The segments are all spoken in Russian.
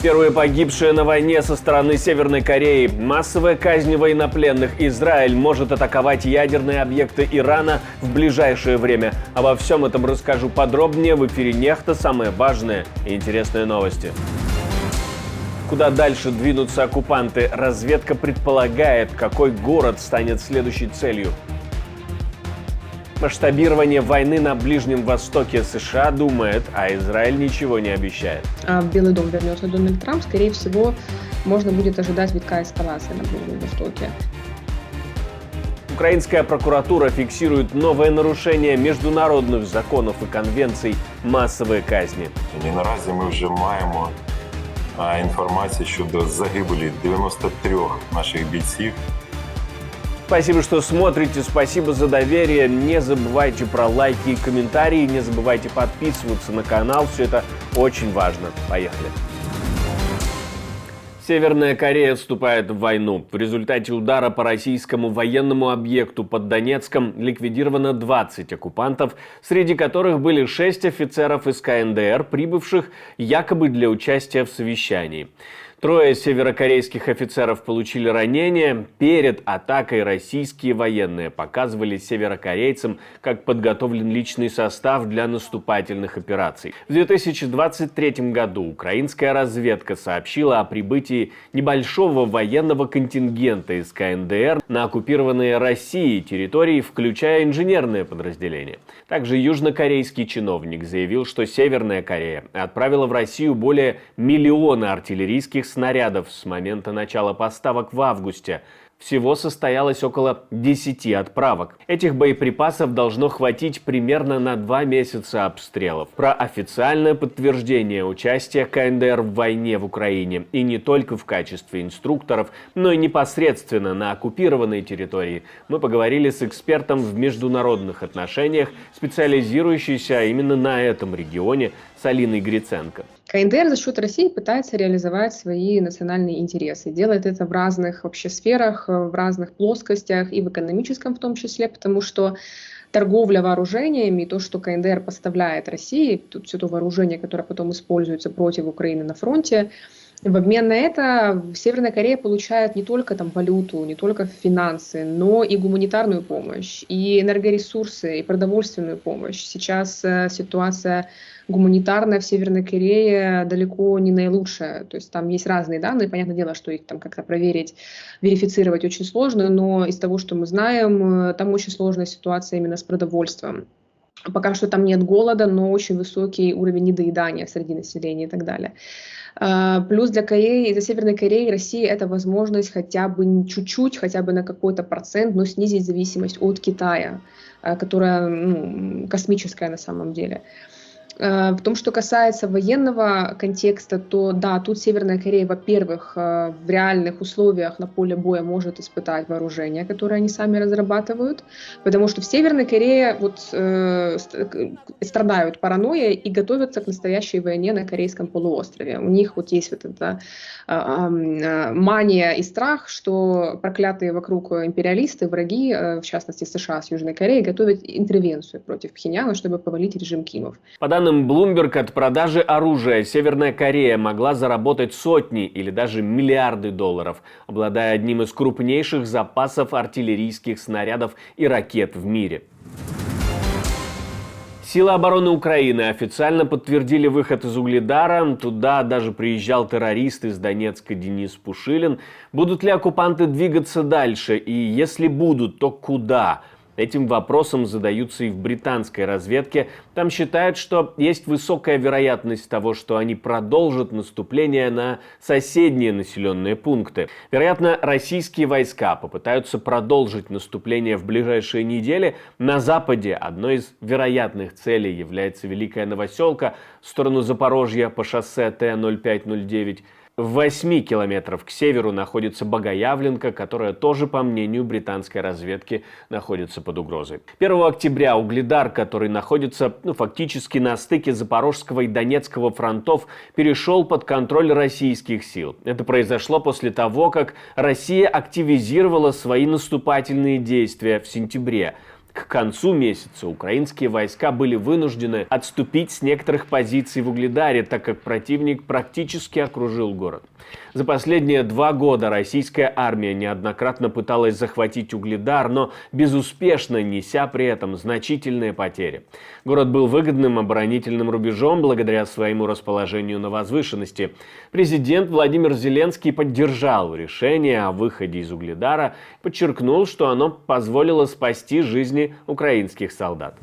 Первые погибшие на войне со стороны Северной Кореи. Массовая казнь военнопленных. Израиль может атаковать ядерные объекты Ирана в ближайшее время. Обо всем этом расскажу подробнее в эфире «Нехта». Самые важные и интересные новости. Куда дальше двинутся оккупанты? Разведка предполагает, какой город станет следующей целью. Масштабирование войны на Ближнем Востоке. США думает, а Израиль ничего не обещает. В Белый дом вернется Дональд Трамп, скорее всего, можно будет ожидать витка эскалации на Ближнем Востоке. Украинская прокуратура фиксирует новое нарушение международных законів і конвенцій масової казні. І наразі ми вже маємо інформацію щодо загибелі 93 наших бійців. Спасибо, что смотрите, спасибо за доверие. Не забывайте про лайки и комментарии, не забывайте подписываться на канал, все это очень важно. Поехали. Северная Корея вступает в войну. В результате удара по российскому военному объекту под Донецком ликвидировано 20 оккупантов, среди которых были 6 офицеров из КНДР, прибывших якобы для участия в совещании. 3 северокорейских офицеров получили ранения. Перед атакой российские военные показывали северокорейцам, как подготовлен личный состав для наступательных операций. В 2023 году украинская разведка сообщила о прибытии небольшого военного контингента из КНДР на оккупированные Россией территории, включая инженерные подразделения. Также южнокорейский чиновник заявил, что Северная Корея отправила в Россию более миллиона артиллерийских снарядов с момента начала поставок в августе. Всего состоялось около 10 отправок. Этих боеприпасов должно хватить примерно на 2 месяца обстрелов. Про официальное подтверждение участия КНДР в войне в Украине, и не только в качестве инструкторов, но и непосредственно на оккупированной территории, мы поговорили с экспертом в международных отношениях, специализирующейся именно на этом регионе, с Алиной Гриценко. КНДР за счет России пытается реализовать свои национальные интересы. Делает это в разных вообще сферах, в разных плоскостях и в экономическом в том числе, потому что торговля вооружениями, то, что КНДР поставляет России, тут все то вооружение, которое потом используется против Украины на фронте, в обмен на это Северная Корея получает не только там валюту, не только финансы, но и гуманитарную помощь, и энергоресурсы, и продовольственную помощь. Сейчас ситуация гуманитарная в Северной Корее далеко не наилучшая. То есть там есть разные данные, понятное дело, что их там как-то проверить, верифицировать очень сложно, но из того, что мы знаем, там очень сложная ситуация именно с продовольствием. Пока что там нет голода, но очень высокий уровень недоедания среди населения и так далее. Плюс для Кореи, для Северной Кореи Россия это возможность хотя бы чуть-чуть, хотя бы на какой-то процент, но снизить зависимость от Китая, которая космическая на самом деле. В том, что касается военного контекста, то да, тут Северная Корея, во-первых, в реальных условиях на поле боя может испытать вооружение, которое они сами разрабатывают, потому что в Северной Корее страдают паранойей и готовятся к настоящей войне на Корейском полуострове. У них вот есть вот эта мания и страх, что проклятые вокруг империалисты, враги, в частности США с Южной Кореей, готовят интервенцию против Пхеньяна, чтобы повалить режим Кимов. По данным Bloomberg, от продажи оружия Северная Корея могла заработать сотни или даже миллиарды долларов, обладая одним из крупнейших запасов артиллерийских снарядов и ракет в мире. Силы обороны Украины официально подтвердили выход из Угледара. Туда даже приезжал террорист из Донецка Денис Пушилин. Будут ли оккупанты двигаться дальше? И если будут, то куда? Этим вопросом задаются и в британской разведке. Там считают, что есть высокая вероятность того, что они продолжат наступление на соседние населенные пункты. Вероятно, российские войска попытаются продолжить наступление в ближайшие недели. На западе одной из вероятных целей является Великая Новоселка в сторону Запорожья по шоссе Т-0509. В 8 километрах к северу находится Богоявленка, которая тоже, по мнению британской разведки, находится под угрозой. 1 октября Угледар, который находится фактически на стыке Запорожского и Донецкого фронтов, перешел под контроль российских сил. Это произошло после того, как Россия активизировала свои наступательные действия в сентябре. К концу месяца украинские войска были вынуждены отступить с некоторых позиций в Угледаре, так как противник практически окружил город. За последние 2 года российская армия неоднократно пыталась захватить Угледар, но безуспешно, неся при этом значительные потери. Город был выгодным оборонительным рубежом благодаря своему расположению на возвышенности. Президент Владимир Зеленский поддержал решение о выходе из Угледара, подчеркнул, что оно позволило спасти жизни украинских солдат.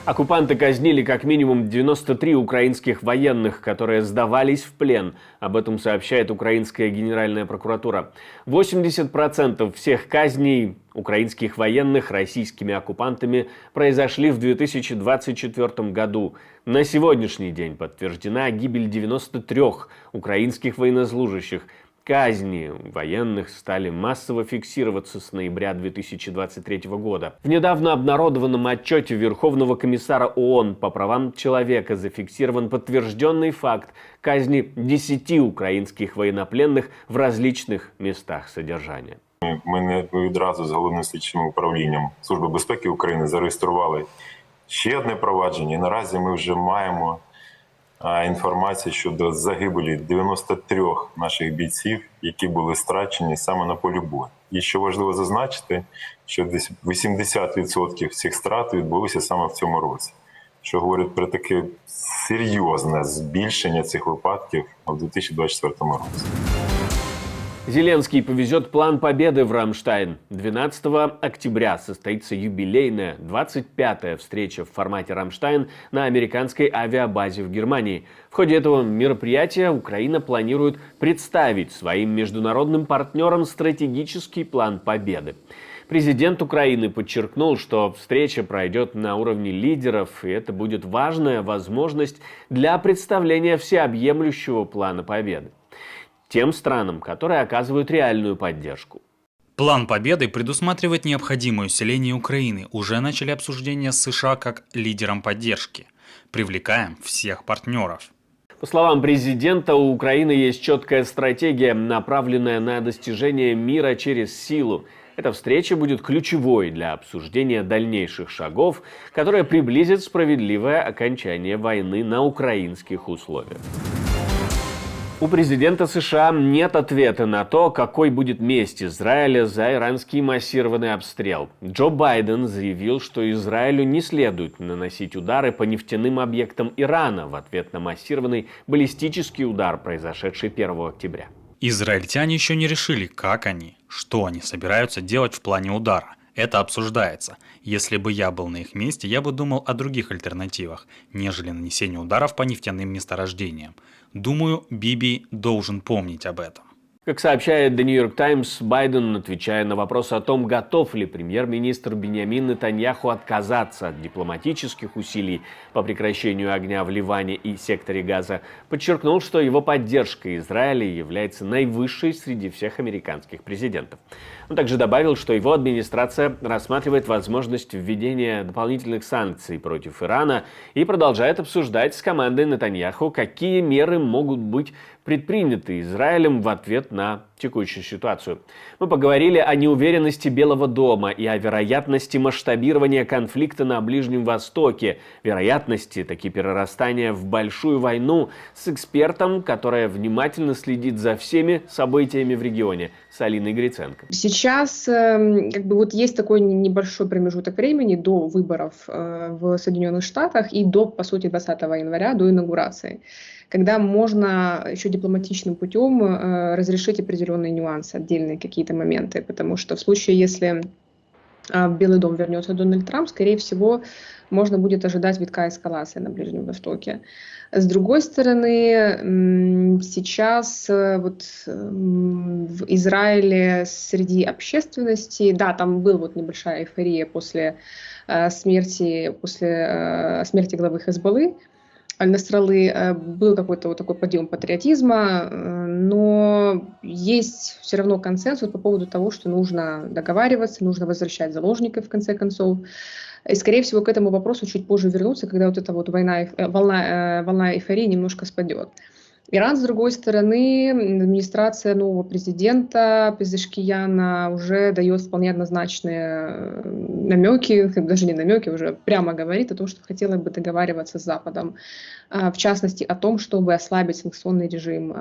Оккупанты казнили как минимум 93 украинских военных, которые сдавались в плен. Об этом сообщает украинская генеральная прокуратура. 80% всех казней украинских военных российскими оккупантами произошли в 2024 году. На сегодняшний день подтверждена гибель 93 украинских военнослужащих. Казни военных стали массово фиксироваться с ноября 2023 года. В недавно обнародованном отчете Верховного комиссара ООН по правам человека зафиксирован подтвержденный факт казни 10 українських воєннопленних в различних местах содержания. Ми відразу з Головним слідчим управлінням Служби безпеки України зареєстрували ще одне провадження. І наразі ми вже маємо інформацію щодо загибелі 93 наших бійців, які були страчені саме на полі бою. І що важливо зазначити, що десь 80% всіх страт відбулися саме в цьому році, що говорить про таке серйозне збільшення цих випадків у 2024 році. Зеленский повезет план победы в Рамштайн. 12 октября состоится юбилейная 25-я встреча в формате Рамштайн на американской авиабазе в Германии. В ходе этого мероприятия Украина планирует представить своим международным партнерам стратегический план победы. Президент Украины подчеркнул, что встреча пройдет на уровне лидеров, и это будет важная возможность для представления всеобъемлющего плана победы тем странам, которые оказывают реальную поддержку. План победы предусматривает необходимое усиление Украины. Уже начали обсуждения с США как лидером поддержки. Привлекаем всех партнеров. По словам президента, у Украины есть четкая стратегия, направленная на достижение мира через силу. Эта встреча будет ключевой для обсуждения дальнейших шагов, которые приблизят справедливое окончание войны на украинских условиях. У президента США нет ответа на то, какой будет месть Израиля за иранский массированный обстрел. Джо Байден заявил, что Израилю не следует наносить удары по нефтяным объектам Ирана в ответ на массированный баллистический удар, произошедший 1 октября. Израильтяне еще не решили, что они собираются делать в плане удара. Это обсуждается. Если бы я был на их месте, я бы думал о других альтернативах, нежели нанесение ударов по нефтяным месторождениям. Думаю, Биби должен помнить об этом. Как сообщает The New York Times, Байден, отвечая на вопрос о том, готов ли премьер-министр Биньямин Нетаньяху отказаться от дипломатических усилий по прекращению огня в Ливане и секторе Газа, подчеркнул, что его поддержка Израиля является наивысшей среди всех американских президентов. Он также добавил, что его администрация рассматривает возможность введения дополнительных санкций против Ирана и продолжает обсуждать с командой Нетаньяху, какие меры могут быть предприняты Израилем в ответ на текущую ситуацию. Мы поговорили о неуверенности Белого дома и о вероятности масштабирования конфликта на Ближнем Востоке, вероятности таки перерастания в большую войну с экспертом, которая внимательно следит за всеми событиями в регионе, с Алиной Гриценко. Сейчас есть такой небольшой промежуток времени до выборов в Соединенных Штатах и до, по сути, 20 января, до инаугурации, когда можно еще дипломатичным путем разрешить определенные нюансы, отдельные какие-то моменты, потому что в случае, если в Белый дом вернется Дональд Трамп, скорее всего, можно будет ожидать витка эскалации на Ближнем Востоке. С другой стороны, сейчас в Израиле среди общественности, да, там была небольшая эйфория после смерти главы Хезболлы, Аль-Насраллы, был какой-то такой подъем патриотизма, но есть все равно консенсус по поводу того, что нужно договариваться, нужно возвращать заложников в конце концов. И, скорее всего, к этому вопросу чуть позже вернуться, когда эта волна эйфории немножко спадет. Иран, с другой стороны, администрация нового президента Пезешкияна уже дает вполне однозначные намеки, даже не намеки, уже прямо говорит о том, что хотела бы договариваться с Западом. В частности, о том, чтобы ослабить санкционный режим,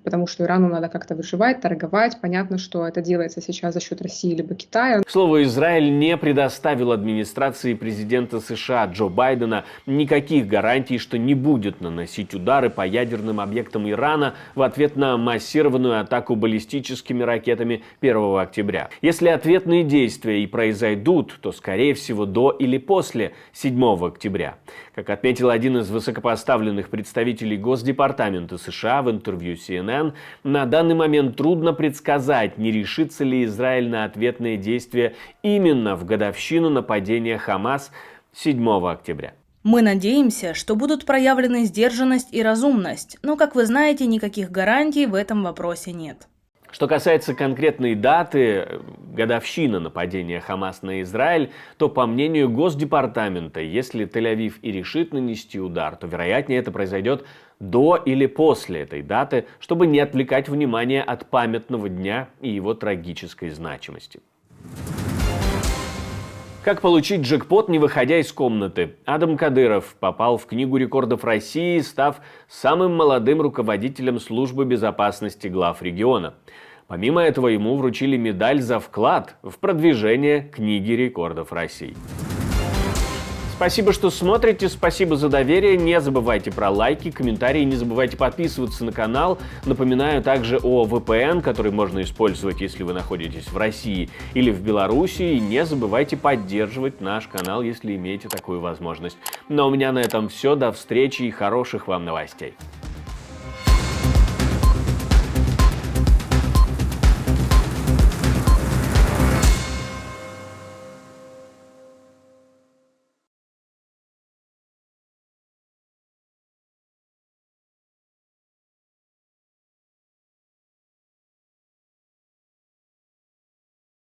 потому что Ирану надо как-то выживать, торговать. Понятно, что это делается сейчас за счет России либо Китая. К слову, Израиль не предоставил администрации президента США Джо Байдена никаких гарантий, что не будет наносить удары по ядерным объектам Ирана в ответ на массированную атаку баллистическими ракетами 1 октября. Если ответные действия и произойдут, то, скорее всего, до или после 7 октября. Как отметил один из высокопоставленных представителей Госдепартамента США в интервью CNN, на данный момент трудно предсказать, не решится ли Израиль на ответные действия именно в годовщину нападения Хамас 7 октября. Мы надеемся, что будут проявлены сдержанность и разумность, но, как вы знаете, никаких гарантий в этом вопросе нет. Что касается конкретной даты, годовщины нападения Хамас на Израиль, то, по мнению Госдепартамента, если Тель-Авив и решит нанести удар, то, вероятнее, это произойдет до или после этой даты, чтобы не отвлекать внимание от памятного дня и его трагической значимости. Как получить джекпот, не выходя из комнаты? Адам Кадыров попал в Книгу рекордов России, став самым молодым руководителем службы безопасности глав региона. Помимо этого, ему вручили медаль за вклад в продвижение Книги рекордов России. Спасибо, что смотрите, спасибо за доверие. Не забывайте про лайки, комментарии, не забывайте подписываться на канал. Напоминаю также о VPN, который можно использовать, если вы находитесь в России или в Беларуси. И не забывайте поддерживать наш канал, если имеете такую возможность. Но у меня на этом все. До встречи и хороших вам новостей.